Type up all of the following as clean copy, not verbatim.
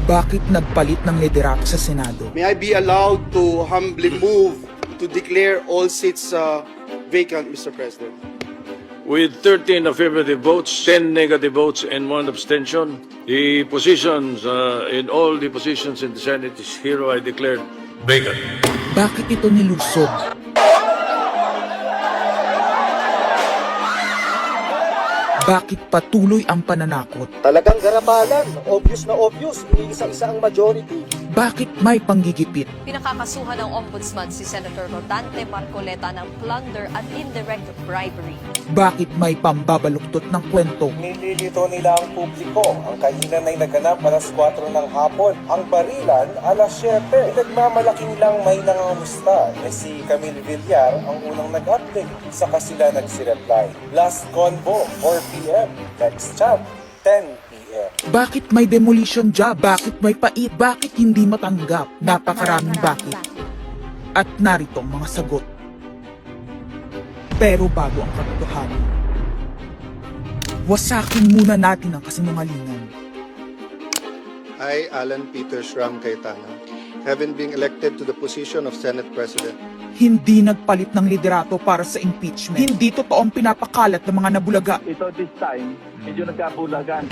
Bakit nagpalit ng liderato sa Senado? May I be allowed to humbly move to declare all seats vacant, Mr. President? With 13 affirmative votes, 10 negative votes, and 1 abstention, the positions in all the positions in the Senate is hereby declared vacant. Bakit ito nilusob? Bakit patuloy ang pananakot? Talagang garabalan, obvious na obvious, iniisa-isa ang majority. Bakit may panggigipit? Pinakakasuhan ng Ombudsman si Senator Rodante Marcoleta ng plunder at indirect bribery. Bakit may pambabaluktot ng kwento? Nililito nila ang publiko. Ang kainan ay naganap alas 4 ng hapon. Ang barilan alas 7. Nagmamalaking lang may nangangamusta. Si Camille Villar ang unang nag-update. Saka sila nagsi-reply. Last convo, 4 p.m. Next chat, 10 p.m. Bakit may demolition job? Bakit may pait? Bakit hindi matanggap? Napakaraming bakit. At narito ang mga sagot. Pero bago ang katotohanan, wasakin muna natin ang kasinungalingan. I, Alan Peter Schram Cayetano, having been elected to the position of Senate President, Hindi nagpalit ng liderato para sa impeachment. Hindi totoo ang pinapakalat ng mga nabulaga. Ito this time, medyo nagkabulagan.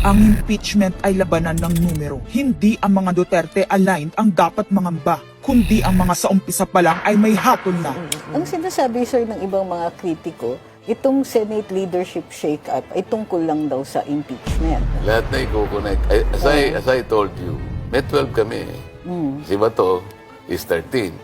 Ang impeachment ay labanan ng numero. Hindi ang mga Duterte aligned ang dapat mangamba, kundi ang mga sa umpisa pa lang ay may hatol na. Ang sinasabi, sir, ng ibang mga kritiko, itong Senate leadership shake-up ay tungkol lang daw sa impeachment. Lahat na i-connect. As I told you, may 12 kami. Si Bato is 13.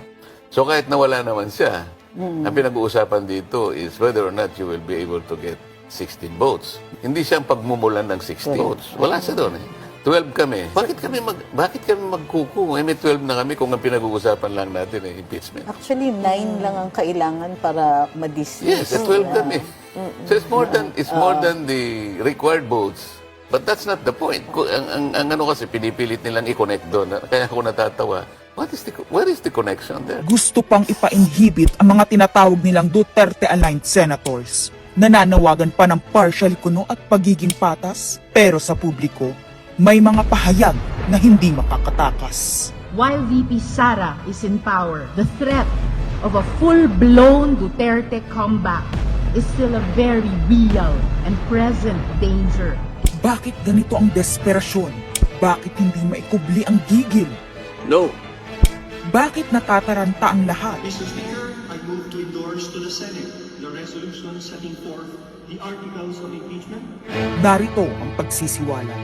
So kahit nawala naman siya, ang pinag-uusapan dito is whether or not you will be able to get 16 votes. Hindi siya ang pagmumulan ng 16 votes. Wala siya doon eh. 12 kami. Bakit kami magkuku? May 12 na kami kung ang pinag-uusapan lang natin eh, impeachment. Actually, 9 lang ang kailangan para ma-dismiss. Yes, 12 kami. So it's more than the required votes. But that's not the point. Ang ano kasi pinipilit nilang i-connect doon. Kaya ako natatawa. Where is the connection there? Gusto pang ipa-inhibit ang mga tinatawag nilang Duterte-aligned senators. Nananawagan pa ng partial kuno at pagiging patas. Pero sa publiko, may mga pahayag na hindi makakatakas. While VP Sara is in power, the threat of a full-blown Duterte comeback is still a very real and present danger. Bakit ganito ang desperasyon? Bakit hindi maikubli ang gigil? No. Bakit natataranta ang lahat? Mr. Speaker, I move to endorse to the Senate the resolution setting forth the articles of impeachment. Narito ang pagsisiwala.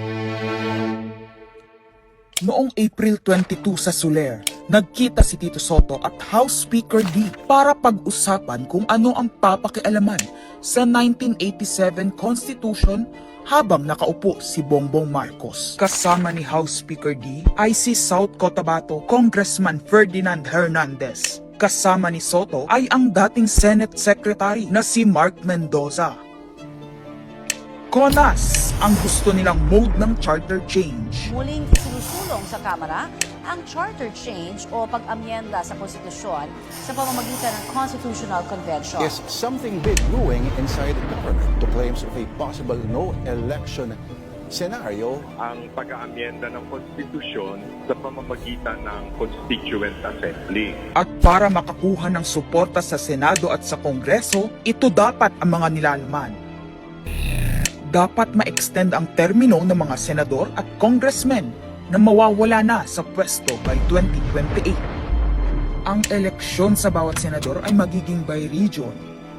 Noong April 22 sa Soler, nagkita si Tito Soto at House Speaker D para pag-usapan kung ano ang papakialaman sa 1987 Constitution habang nakaupo si Bongbong Marcos. Kasama ni House Speaker D ay si South Cotabato Congressman Ferdinand Hernandez. Kasama ni Soto ay ang dating Senate Secretary na si Mark Mendoza. Konas ang gusto nilang mode ng charter change. Muling isinusulong sa Kamara ang charter change o pag-amyenda sa konstitusyon sa pamamagitan ng Constitutional Convention. Is something big brewing inside the government to claims of a possible no-election scenario. Ang pag-aamyenda ng konstitusyon sa pamamagitan ng Constituent Assembly. At para makakuha ng suporta sa Senado at sa Kongreso, ito dapat ang mga nilalaman. Dapat ma-extend ang termino ng mga senador at congressmen na mawawala na sa pwesto by 2028. Ang eleksyon sa bawat senador ay magiging by region.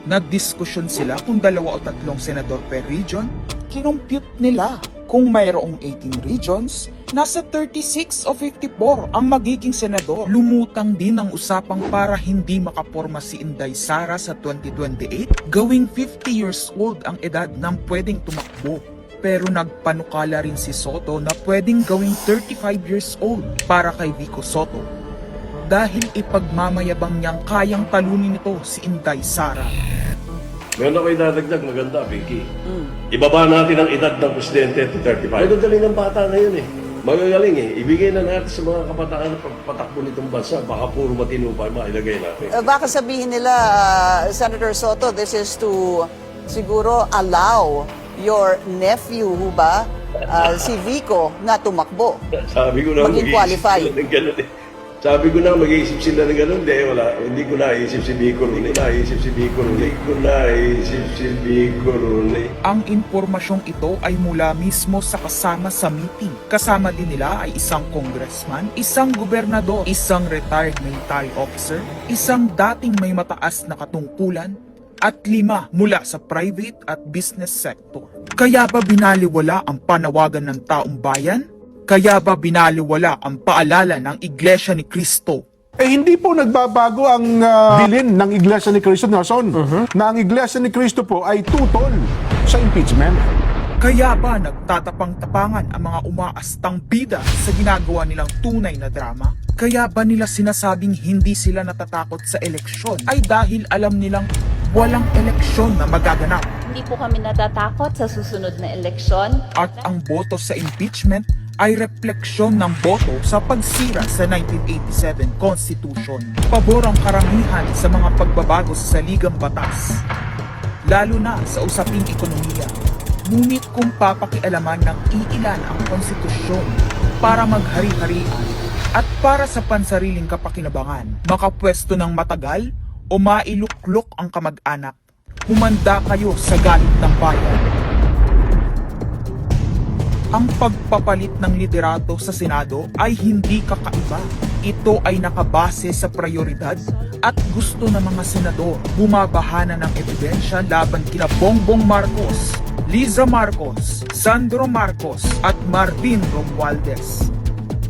Nagdiskusyon sila kung 2 o 3 senador per region. Kinumpute nila kung mayroong 18 regions, nasa 36 o 54 ang magiging senador. Lumutang din ang usapang para hindi makaporma si Inday Sara sa 2028, gawing 50 years old ang edad ng pwedeng tumakbo. Pero nagpanukala rin si Soto na pwedeng gawing 35 years old para kay Vico Soto. Dahil ipagmamayabang niyang kayang talunin ito si Inday Sara. Meron ako idadagdag, maganda, Vicky. Ibaba natin ang edad ng presidente to 35. Ay, gagaling ng bata na yun eh. Magagaling eh. Ibigay na natin sa mga kabataan na pagpatakbo nitong bansa. Baka puro matino pa mailagay natin. Baka sabihin nila, Senator Soto, this is to siguro allow your nephew, ho ba, si Vico na tumakbo. Sabi ko na Maging qualify. sila ng ganun eh. Sabi ko na mag-iisip sila ng ganun. Hindi ko naisip si Vico Rooney. Ang impormasyong ito ay mula mismo sa kasama sa meeting. Kasama din nila ay isang congressman, isang gobernador, isang retired military officer, isang dating may mataas na katungkulan, at 5 mula sa private at business sector. Kaya ba binaliwala ang panawagan ng taong bayan? Kaya ba binaliwala ang paalala ng Iglesia ni Cristo? Hindi po nagbabago ang bilin ng Iglesia ni Cristo, Nelson, na ang Iglesia ni Cristo po ay tutol sa impeachment. Kaya ba nagtatapang-tapangan ang mga umaastang bida sa ginagawa nilang tunay na drama? Kaya ba nila sinasabing hindi sila natatakot sa eleksyon ay dahil alam nilang walang eleksyon na magaganap? Hindi po kami natatakot sa susunod na eleksyon. At ang boto sa impeachment ay refleksyon ng boto sa pagsira sa 1987 Constitution. Pabor ang karamihan sa mga pagbabago sa saligang batas, lalo na sa usaping ekonomiya. Ngunit kung papakialaman ng iilan ang konstitusyon para maghari-harian at para sa pansariling kapakinabangan, makapwesto ng matagal o mailuklok ang kamag-anak, humanda kayo sa galit ng bayan. Ang pagpapalit ng liderato sa Senado ay hindi kakaiba. Ito ay nakabase sa prioridad at gusto ng mga senador. Bumabahana ng ebidensya laban kina Bongbong Marcos, Liza Marcos, Sandro Marcos at Martin Romualdez.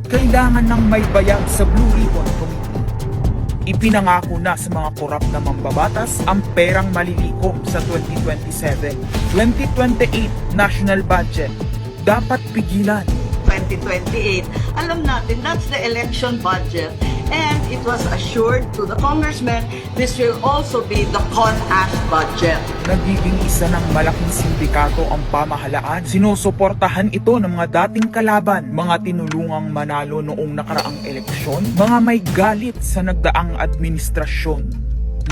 Kailangan ng may bayag sa Blue Ribbon Committee. Ipinangako na sa mga korap na mambabatas ang perang malilikom sa 2027. 2028 national budget. Dapat pigilan. 2028, alam natin that's the election budget, and it was assured to the congressman this will also be the CONAS budget. Nagiging isa ng malaking sindikato ang pamahalaan. Sinusuportahan ito ng mga dating kalaban, mga tinulungang manalo noong nakaraang eleksyon, mga may galit sa nagdaang administrasyon.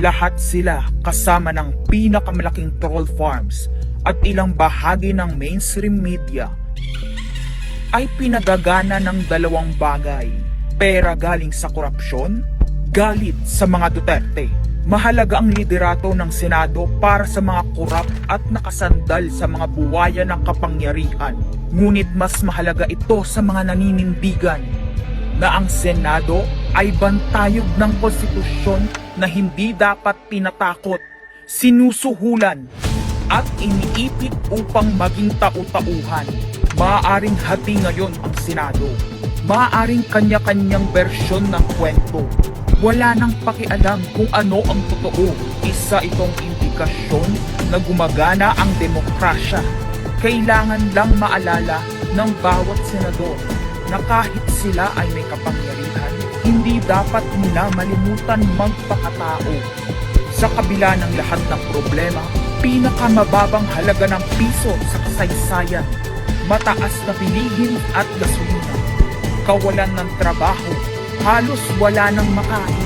Lahat sila kasama ng pinakamalaking troll farms at ilang bahagi ng mainstream media ay pinagagana ng 2 bagay. Pera galing sa korupsyon, galit sa mga Duterte. Mahalaga ang liderato ng Senado para sa mga korap at nakasandal sa mga buwaya ng kapangyarihan. Ngunit mas mahalaga ito sa mga naninindigan na ang Senado ay bantayog ng konstitusyon na hindi dapat tinatakot, sinusuhulan at iniipit upang maging tau-tauhan. Maaaring hati ngayon ang Senado. Maaaring kanya-kanyang bersyon ng kwento. Wala nang pakialam kung ano ang totoo. Isa itong indikasyon na gumagana ang demokrasya. Kailangan lang maalala ng bawat senador na kahit sila ay may kapangyarihan, hindi dapat nila malimutan magpakatao. Sa kabila ng lahat ng problema, pinakamababang halaga ng piso sa kasaysayan, mataas na bilihin at gasolina, kawalan ng trabaho, halos wala nang makain,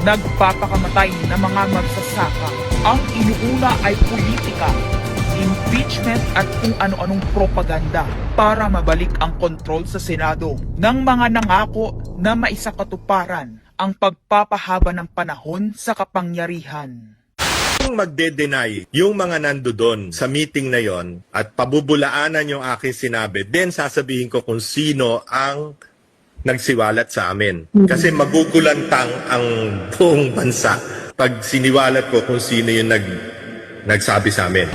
nagpapakamatay na mga magsasaka. Ang inuuna ay politika, impeachment at kung ano-anong propaganda para mabalik ang kontrol sa Senado ng mga nangako na maisakatuparan ang pagpapahaba ng panahon sa kapangyarihan. Kung magde-deny yung mga nandoon sa meeting na yon at pabubulaanan yung aking sinabi, then sasabihin ko kung sino ang nagsiwalat sa amin. Kasi magugulantang ang buong bansa pag siniwalat ko kung sino yung nagsabi sa amin.